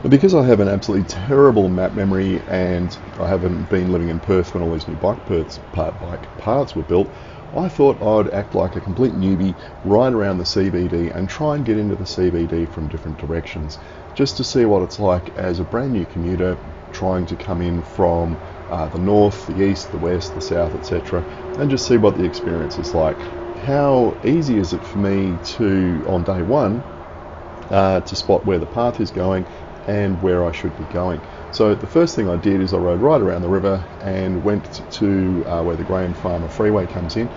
But because I have an absolutely terrible map memory and I haven't been living in Perth when all these new bike paths were built, I thought I'd act like a complete newbie, ride around the CBD and try and get into the CBD from different directions, just to see what it's like as a brand new commuter trying to come in from the north, the east, the west, the south, etc., and just see what the experience is like. How easy is it for me to, on day one, to spot where the path is going and where I should be going. So the first thing I did is I rode right around the river and went to where the Graham Farmer freeway comes in,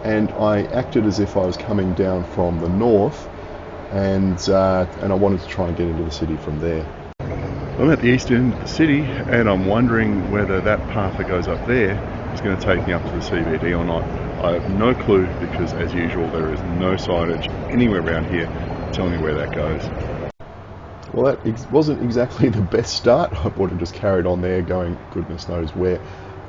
and I acted as if I was coming down from the north, and I wanted to try and get into the city from there. I'm at the east end of the city and I'm wondering whether that path that goes up there is going to take me up to the CBD or not. I have no clue because, as usual, there is no signage anywhere around here telling me where that goes. Well, that wasn't exactly the best start. I would have just carried on there going goodness knows where.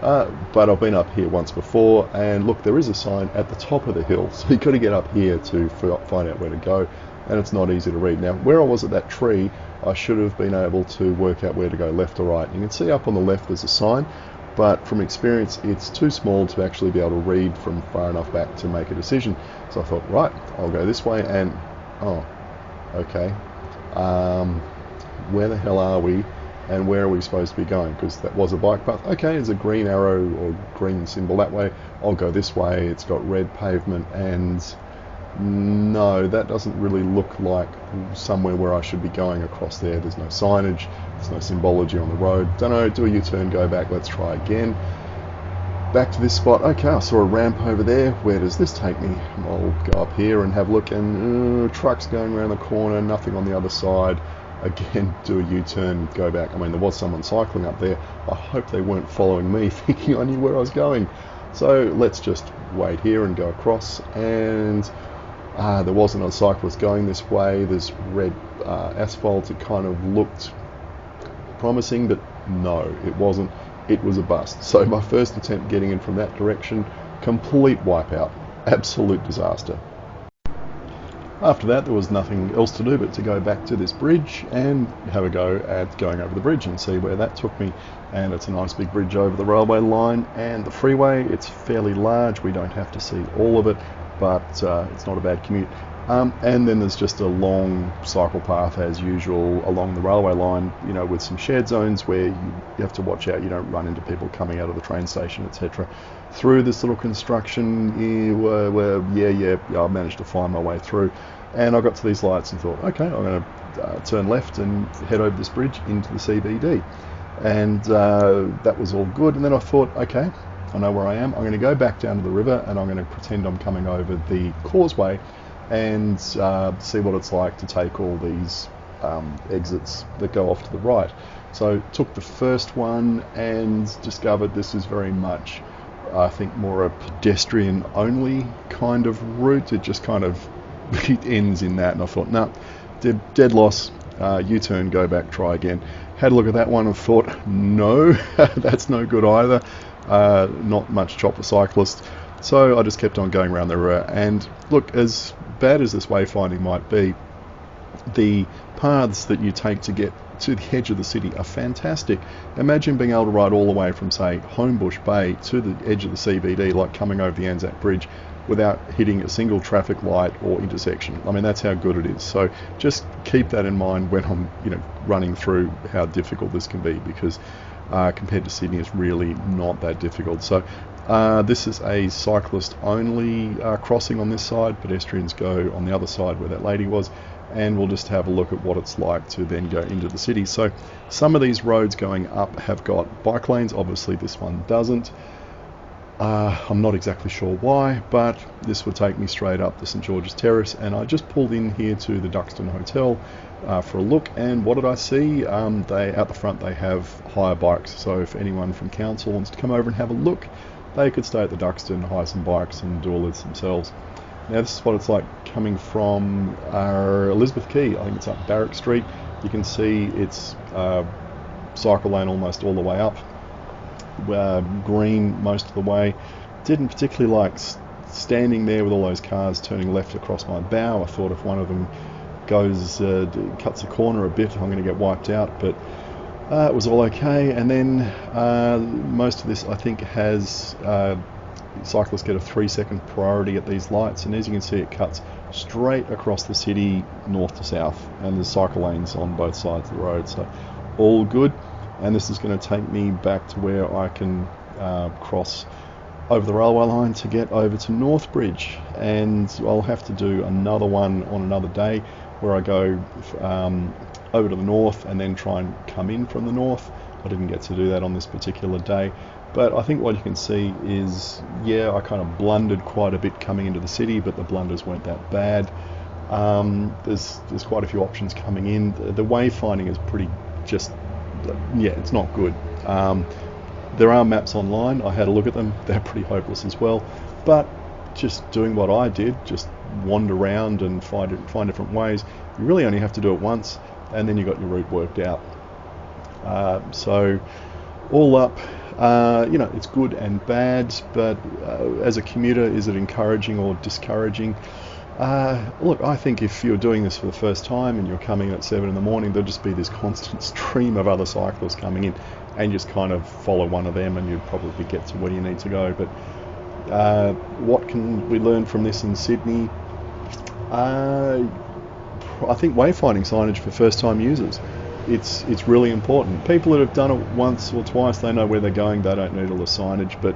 But I've been up here once before, and look, there is a sign at the top of the hill, so you've got to get up here to find out where to go, and it's not easy to read. Now, where I was at that tree, I should have been able to work out where to go, left or right. You can see up on the left there's a sign, but from experience it's too small to actually be able to read from far enough back to make a decision. So I thought, right, I'll go this way, and oh, okay. Where the hell are we, and where are we supposed to be going? Because that was a bike path. Okay, there's a green arrow or green symbol that way. I'll go this way. It's got red pavement, and no, that doesn't really look like somewhere where I should be going across there. There's no signage, there's no symbology on the road. Don't know, do a U-turn, go back, let's try again. Back to this spot. Okay, I saw a ramp over there. Where does this take me? I'll go up here and have a look, and trucks going around the corner, nothing on the other side. Again, do a U-turn, go back. I mean, there was someone cycling up there. I hope they weren't following me, thinking I knew where I was going. So let's just wait here and go across. And there wasn't a cyclist going this way. There's red asphalt. It kind of looked promising, but no, it wasn't. It was a bust. So my first attempt getting in from that direction, complete wipeout, absolute disaster. After that, there was nothing else to do but to go back to this bridge and have a go at going over the bridge and see where that took me. And it's a nice big bridge over the railway line and the freeway. It's fairly large. We don't have to see all of it, but it's not a bad commute. And then there's just a long cycle path as usual along the railway line, you know, with some shared zones where you have to watch out you don't run into people coming out of the train station, etc. Through this little construction where I managed to find my way through, and I got to these lights and thought, okay, I'm going to turn left and head over this bridge into the CBD, and that was all good. And then I thought, okay, I know where I am. I'm going to go back down to the river and I'm going to pretend I'm coming over the causeway and see what it's like to take all these exits that go off to the right. So took the first one and discovered this is very much, I think, more a pedestrian only kind of route. It just kind of it ends in that, and I thought, nah, dead loss, U-turn, go back, try again. Had a look at that one and thought, no, that's no good either. Not much chop for cyclists. So I just kept on going around the river, and look, as bad as this wayfinding might be, the paths that you take to get to the edge of the city are fantastic. Imagine being able to ride all the way from, say, Homebush Bay to the edge of the CBD, like coming over the Anzac Bridge, without hitting a single traffic light or intersection. I mean, that's how good it is. So just keep that in mind when I'm, running through how difficult this can be, because compared to Sydney, it's really not that difficult. So this is a cyclist only crossing on this side. Pedestrians go on the other side where that lady was, and we'll just have a look at what it's like to then go into the city. So some of these roads going up have got bike lanes. Obviously this one doesn't. I'm not exactly sure why, but this would take me straight up the St George's Terrace, and I just pulled in here to the Duxton Hotel for a look. And what did I see? They out the front they have hire bikes, so if anyone from council wants to come over and have a look, they could stay at the Duxton, hire some bikes and do all this themselves. Now this is what it's like coming from Elizabeth Quay. I think it's up Barrack Street. You can see it's cycle lane almost all the way up, green most of the way. Didn't particularly like standing there with all those cars turning left across my bow. I thought if one of them cuts the corner a bit, I'm going to get wiped out, but it was all okay. And then most of this, I think, has cyclists get a 3-second priority at these lights, and as you can see, it cuts straight across the city north to south, and there's cycle lanes on both sides of the road, so all good. And this is going to take me back to where I can cross over the railway line to get over to Northbridge, and I'll have to do another one on another day where I go over to the north and then try and come in from the north. I didn't get to do that on this particular day, but I think what you can see is, yeah, I kind of blundered quite a bit coming into the city, but the blunders weren't that bad. There's quite a few options coming in. The wayfinding is pretty it's not good. There are maps online. I had a look at them. They're pretty hopeless as well. But just doing what I did, just wander around and find different ways. You really only have to do it once, and then you got your route worked out. So all up, it's good and bad. But as a commuter, is it encouraging or discouraging? Look, I think if you're doing this for the first time and you're coming at 7 in the morning, there'll just be this constant stream of other cyclists coming in, and just kind of follow one of them and you'll probably get to where you need to go. But what can we learn from this in Sydney? I think wayfinding signage for first time users, it's really important. People that have done it once or twice, they know where they're going, they don't need all the signage. But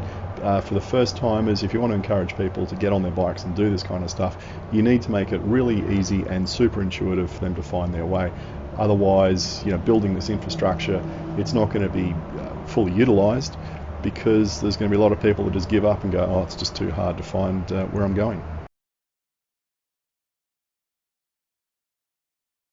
for the first timers, if you want to encourage people to get on their bikes and do this kind of stuff, you need to make it really easy and super intuitive for them to find their way. Otherwise, building this infrastructure, it's not going to be fully utilised, because there's going to be a lot of people that just give up and go, oh, it's just too hard to find where I'm going.